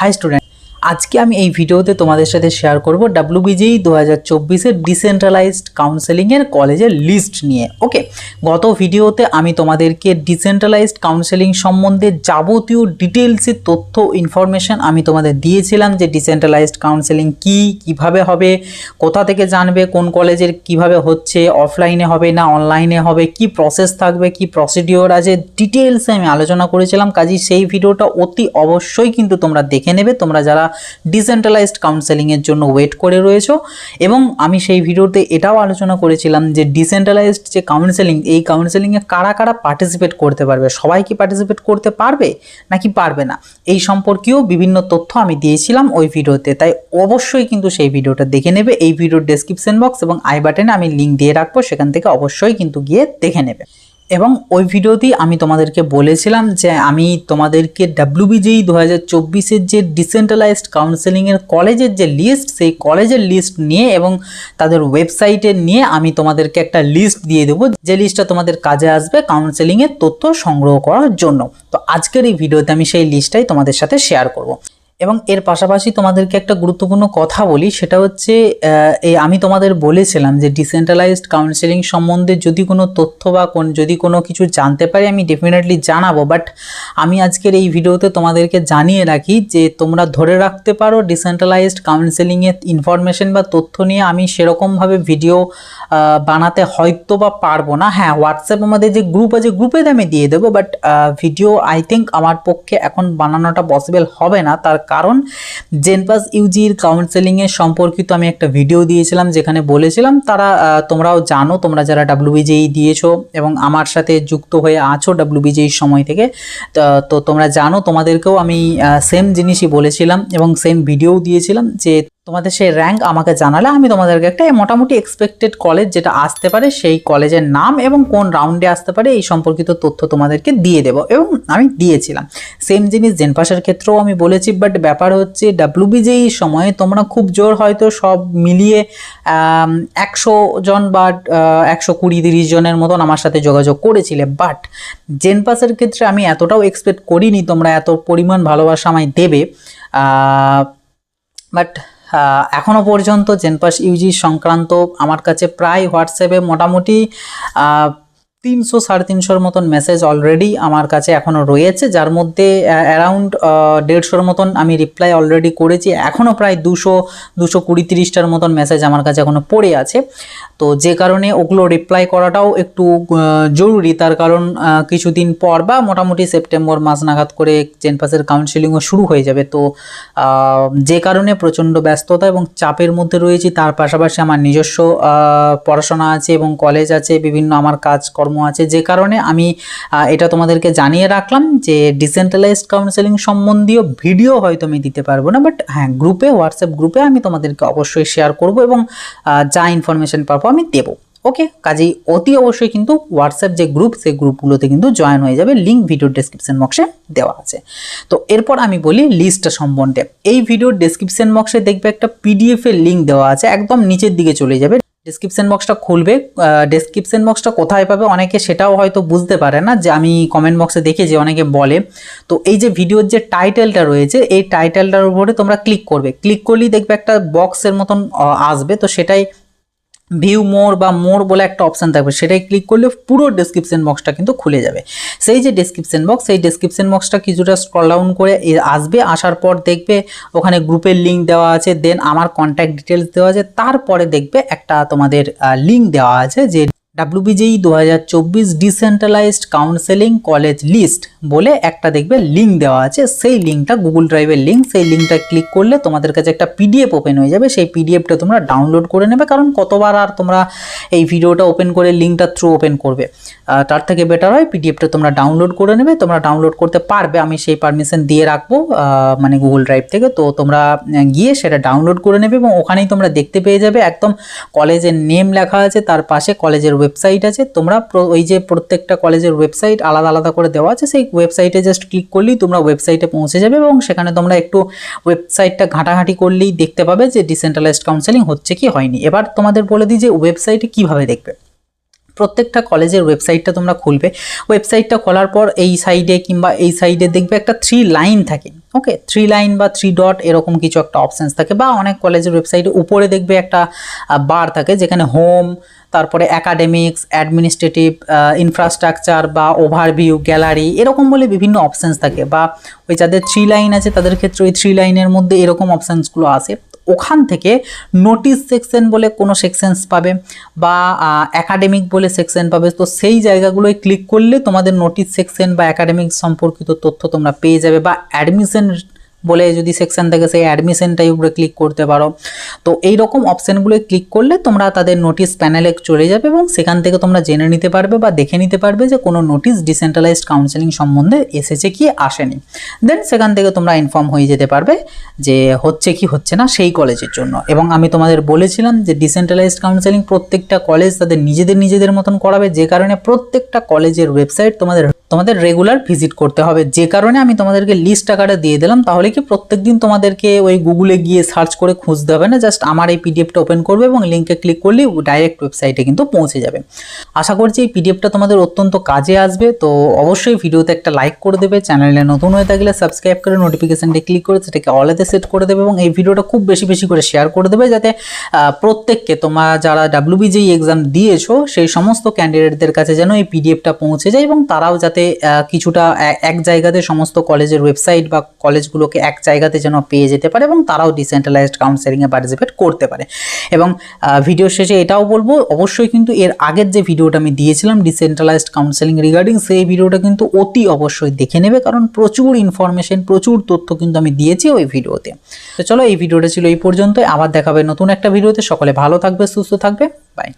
High student, আজকে আমি এই ভিডিওতে তোমাদের সাথে শেয়ার করব WBJEE 2024 এর ডিসেন্ট্রালাইজড কাউন্সেলিং এর কলেজের লিস্ট নিয়ে। ওকে, গত ভিডিওতে আমি তোমাদেরকে ডিসেন্ট্রালাইজড কাউন্সেলিং সম্বন্ধে যাবতীয় ডিটেলসের তথ্য ইনফরমেশন আমি তোমাদের দিয়েছিলাম যে ডিসেন্ট্রালাইজড কাউন্সেলিং কি, কিভাবে হবে, কোথা থেকে জানবে, কোন কলেজের কিভাবে হচ্ছে, অফলাইনে হবে না অনলাইনে হবে, কি প্রসেস থাকবে, কি প্রসিডিওর আছে, ডিটেলসে আমি আলোচনা করেছিলাম। কাজেই সেই ভিডিওটা অতি অবশ্যই কিন্তু তোমরা দেখে নেবে, তোমরা যারা ডিসেন্ট্রালাইজড কাউন্সেলিংয়ের জন্য ওয়েট করে রয়েছো। এবং আমি সেই ভিডিওতে এটাও আলোচনা করেছিলাম যে ডিসেন্ট্রালাইজড যে কাউন্সেলিং, এই কাউন্সেলিংয়ে কারা কারা পার্টিসিপেট করতে পারবে, সবাই কি পার্টিসিপেট করতে পারবে নাকি পারবে না, এই সম্পর্কেও বিভিন্ন তথ্য আমি দিয়েছিলাম ওই ভিডিওতে। তাই অবশ্যই কিন্তু সেই ভিডিওটা দেখে নেবে। এই ভিডিওর ডেসক্রিপশন বক্স এবং আই বাটনে আমি লিঙ্ক দিয়ে রাখবো, সেখান থেকে অবশ্যই কিন্তু গিয়ে দেখে নেবে। এবং ওই ভিডিওতেই আমি তোমাদেরকে বলেছিলাম যে আমি তোমাদেরকে WBJEE 2024-এর যে ডিসেন্ট্রালাইজড কাউন্সেলিংয়ের কলেজের যে লিস্ট, সেই কলেজের লিস্ট নিয়ে এবং তাদের ওয়েবসাইটে নিয়ে আমি তোমাদেরকে একটা লিস্ট দিয়ে দেবো, যে লিস্টটা তোমাদের কাজে আসবে কাউন্সেলিংয়ের তথ্য সংগ্রহ করার জন্য। তো আজকের এই ভিডিওতে আমি সেই লিস্টটাই তোমাদের সাথে শেয়ার করব। এবং এর পাশাপাশি তোমাদেরকে একটা গুরুত্বপূর্ণ কথা বলি, সেটা হচ্ছে আমি তোমাদের বলেছিলাম যে ডিসেন্ট্রালাইজড কাউন্সেলিং সম্বন্ধে যদি কোনো তথ্য বা যদি কোনো কিছু জানতে পারি আমি ডেফিনেটলি জানাবো। বাট আমি আজকের এই ভিডিওতে তোমাদেরকে জানিয়ে রাখি যে তোমরা ধরে রাখতে পারো ডিসেন্ট্রালাইজড কাউন্সেলিংয়ের ইনফরমেশন বা তথ্য নিয়ে আমি সেরকমভাবে ভিডিও বানাতে হয়তো বা পারবো না। হ্যাঁ, হোয়াটসঅ্যাপ আমাদের যে গ্রুপ আছে, গ্রুপেতে আমি দিয়ে দেবো, বাট ভিডিও আই থিঙ্ক আমার পক্ষে এখন বানানোটা পসিবল হবে না। তার কারণ জেনপাস ইউজির কাউন্সেলিংয়ের সম্পর্কিত আমি একটা ভিডিও দিয়েছিলাম, যেখানে বলেছিলাম তোমরাও জানো, তোমরা যারা WBJEE দিয়েছো এবং আমার সাথে যুক্ত হয়ে আছো WBJEE সময় থেকে, তো তোমরা জানো, তোমাদেরকেও আমি সেম জিনিসই বলেছিলাম এবং সেম ভিডিও দিয়েছিলাম যে তোমাদের সেই র্যাঙ্ক আমাকে জানালে আমি তোমাদেরকে একটা মোটামুটি এক্সপেক্টেড কলেজ যেটা আসতে পারে সেই কলেজের নাম এবং কোন রাউন্ডে আসতে পারে এই সম্পর্কিত তথ্য তোমাদেরকে দিয়ে দেবো, এবং আমি দিয়েছিলাম। সেম জিনিস জেনপাসের ক্ষেত্রেও আমি বলেছি। বাট ব্যাপার হচ্ছে WBJEE সময়ে তোমরা খুব জোর হয়তো সব মিলিয়ে 100 জন বা 120-30 জনের মতন আমার সাথে যোগাযোগ করেছিলে। বাট জেনপাসের ক্ষেত্রে আমি এতটাও এক্সপেক্ট করিনি তোমরা এত পরিমাণ ভালোবাসা আমায় দেবে। বাট এখনও পর্যন্ত জেনপাস ইউজি সংক্রান্ত আমার কাছে প্রায় হোয়াটসঅ্যাপে মোটামুটি 300-350 মতন মেসেজ অলরেডি আমার কাছে এখনও রয়েছে, যার মধ্যে অ্যারাউন্ড 150-র মতন আমি রিপ্লাই অলরেডি করেছি। এখনও প্রায় 220-230টার মতন মেসেজ আমার কাছে এখনও পড়ে আছে। তো যে কারণে ওগুলো রিপ্লাই করাটাও একটু জরুরি, তার কারণ কিছুদিন পর বা মোটামুটি সেপ্টেম্বর মাস নাগাদ করে জেনপাসের কাউন্সেলিংও শুরু হয়ে যাবে। তো যে কারণে প্রচণ্ড ব্যস্ততা এবং চাপের মধ্যে রয়েছি। তার পাশাপাশি আমার নিজস্ব পড়াশোনা আছে এবং কলেজ আছে, বিভিন্ন আমার কাজকর্ম আছে, যে কারণে আমি এটা তোমাদেরকে জানিয়ে রাখলাম যে ডিসেন্ট্রালাইজড কাউন্সেলিং সম্বন্ধীয় ভিডিও হয়তো আমি দিতে পারবো না, বাট হ্যাঁ গ্রুপে, হোয়াটসঅ্যাপ গ্রুপে আমি তোমাদেরকে অবশ্যই শেয়ার করব এবং যা ইনফরমেশন পাবো আমি দেবো। ওকে, কাজেই অতি অবশ্যই কিন্তু হোয়াটসঅ্যাপ যে গ্রুপ, সেই গ্রুপগুলোতে কিন্তু জয়েন হয়ে যাবে, লিঙ্ক ভিডিওর ডেসক্রিপশন বক্সে দেওয়া আছে। তো এরপর আমি বলি লিস্টটা সম্বন্ধে। এই ভিডিওর ডেসক্রিপশন বক্সে দেখবে একটা PDF এর লিঙ্ক দেওয়া আছে, একদম নিচের দিকে চলে যাবে। ডেসক্রিপশন বক্সটা খুলবে, ডেসক্রিপশন বক্সটা কোথায় পাবে অনেকে সেটাও হয়তো বুঝতে পারে না, যে আমি কমেন্ট বক্সে দেখে যে অনেকে বলে। তো এই যে ভিডিওর যে টাইটেলটা রয়েছে, এই টাইটেলটার উপরে তোমরা ক্লিক করবে, ক্লিক করলেই দেখবে একটা বক্সের মতন আসবে। তো সেটাই ভিউ মোর বা মোর বলে একটা অপশান থাকবে, সেটাই ক্লিক করলে পুরো ডেসক্রিপশন বক্সটা কিন্তু খুলে যাবে। সেই যে ডেসক্রিপশন বক্স, সেই ডেসক্রিপশন বক্সটা কিছুটা স্ক্রল ডাউন করে আসবে, আসার পর দেখবে ওখানে গ্রুপের লিঙ্ক দেওয়া আছে, দেন আমার কন্ট্যাক্ট ডিটেলস দেওয়া আছে, তারপরে দেখবে একটা তোমাদের লিঙ্ক দেওয়া আছে যে WBJEE 2024 decentralised counselling college list বলে একটা দেখবে লিঙ্ক দেওয়া আছে। সেই লিঙ্কটা গুগল ড্রাইভের লিঙ্ক, সেই লিঙ্কটা ক্লিক করলে তোমাদের কাছে একটা PDF ওপেন হয়ে যাবে। সেই PDFটা তোমরা ডাউনলোড করে নেবে, কারণ কতবার আর তোমরা এই ভিডিওটা ওপেন করে লিঙ্কটা থ্রু ওপেন করবে, তার থেকে বেটার হয় PDFটা তোমরা ডাউনলোড করে নেবে। তোমরা ডাউনলোড করতে পারবে, আমি সেই পারমিশন দিয়ে রাখবো মানে গুগল ড্রাইভ থেকে। তো তোমরা গিয়ে সেটা ডাউনলোড করে নেবে এবং ওখানেই তোমরা দেখতে পেয়ে যাবে একদম কলেজের নেম লেখা আছে, তার পাশে কলেজের ওয়েবসাইট আছে। তোমরা ওই যে প্রত্যেকটা কলেজের ওয়েবসাইট আলাদা আলাদা করে দেওয়া আছে, সেই ওয়েবসাইটে জাস্ট ক্লিক করলেই তোমরা ওয়েবসাইটে পৌঁছে যাবে এবং সেখানে তোমরা একটু ওয়েবসাইটটা ঘাঁটাঘাঁটি করলেই দেখতে পাবে যে ডিসেন্ট্রালাইজড কাউন্সেলিং হচ্ছে কি হয়নি। এবার তোমাদের বলে দিই যে ওয়েবসাইটে কিভাবে দেখবে। প্রত্যেকটা কলেজের ওয়েবসাইটটা তোমরা খুলবে। ওয়েবসাইটটা খোলার পর এই সাইডে কিংবা এই সাইডে দেখবে একটা 3 লাইন থাকে, ওকে, 3 লাইন বা 3 ডট এরকম কিছু একটা অপশানস থাকে, বা অনেক কলেজের ওয়েবসাইটে উপরে দেখবে একটা বার থাকে যেখানে হোম, তারপরে একাডেমিক্স, অ্যাডমিনিস্ট্রেটিভ, ইনফ্রাস্ট্রাকচার বা ওভারভিউ, গ্যালারি এরকম বলে বিভিন্ন অপশানস থাকে, বা ওই যাদের 3 লাইন আছে তাদের ক্ষেত্রে ওই 3 লাইনের মধ্যে এরকম অপশানসগুলো আসে। ওখান থেকে নোটিশ সেকশন বলে কোনো সেকশনস পাবে বা একাডেমিক বলে সেকশন পাবে। তো সেই জায়গাগুলোয় ক্লিক করলে তোমাদের নোটিশ সেকশন বা একাডেমিক সম্পর্কিত তথ্য তোমরা পেয়ে যাবে, বা অ্যাডমিশন বলে যদি সেকশন থাকে সেই অ্যাডমিশনটাই উপরে ক্লিক করতে পারো। তো এই রকম অপশানগুলোয় ক্লিক করলে তোমরা তাদের নোটিশ প্যানেলে চলে যাবে এবং সেখান থেকে তোমরা জেনে নিতে পারবে বা দেখে নিতে পারবে যে কোনো নোটিশ ডিসেন্ট্রালাইজড কাউন্সেলিং সম্বন্ধে এসেছে কি আসেনি। দেন সেখান থেকে তোমরা ইনফর্ম হয়ে যেতে পারবে যে হচ্ছে কি হচ্ছে না সেই কলেজের জন্য। এবং আমি তোমাদের বলেছিলাম যে ডিসেন্ট্রালাইজড কাউন্সেলিং প্রত্যেকটা কলেজ তাদের নিজেদের মতন করাবে, যে কারণে প্রত্যেকটা কলেজের ওয়েবসাইট তোমাদের রেগুলার ভিজিট করতে হবে, যে কারণে আমি তোমাদেরকে লিস্ট আকারে দিয়ে দিলাম। তাহলে কি প্রত্যেকদিন তোমাদেরকে ওই গুগলে গিয়ে সার্চ করে খুঁজতে হবে না, জাস্ট আমার এই পিডিএফটা ওপেন করবে এবং লিঙ্কে ক্লিক করলে ডাইরেক্ট ওয়েবসাইটে কিন্তু পৌঁছে যাবে। আশা করছি এই পিডিএফটা তোমাদের অত্যন্ত কাজে আসবে। তো অবশ্যই ভিডিওতে একটা লাইক করে দেবে, চ্যানেলে নতুন হয়ে থাকলে সাবস্ক্রাইব করে নোটিফিকেশনটি ক্লিক করে সেটাকে অলেতে সেট করে দেবে, এবং এই ভিডিওটা খুব বেশি করে শেয়ার করে দেবে, যাতে প্রত্যেককে তোমরা যারা WBJEE এক্সাম দিয়েছো সেই সমস্ত ক্যান্ডিডেটদের কাছে যেন এই পিডিএফটা পৌঁছে যায়, এবং তারাও যাতে কিছুটা এক জায়গাতে সমস্ত কলেজের ওয়েবসাইট বা কলেজগুলোকে এক জায়গাতে যেন পেয়ে যেতে পারে এবং তারাও ডিসেন্ট্রালাইজড কাউন্সেলিংয়ে পার্টিসিপেট করতে পারে। এবং ভিডিও শেষে এটাও বলবো, অবশ্যই কিন্তু এর আগের যে ভিডিওটা আমি দিয়েছিলাম ডিসেন্ট্রালাইজড কাউন্সেলিং রিগার্ডিং, সেই ভিডিওটা কিন্তু অতি অবশ্যই দেখে নেবে, কারণ প্রচুর ইনফরমেশন, প্রচুর তথ্য কিন্তু আমি দিয়েছি ওই ভিডিওতে। তো চলো, এই ভিডিওটা ছিল এই পর্যন্ত, আবার দেখাবে নতুন একটা ভিডিওতে। সকলে ভালো থাকবে, সুস্থ থাকবে, বাই।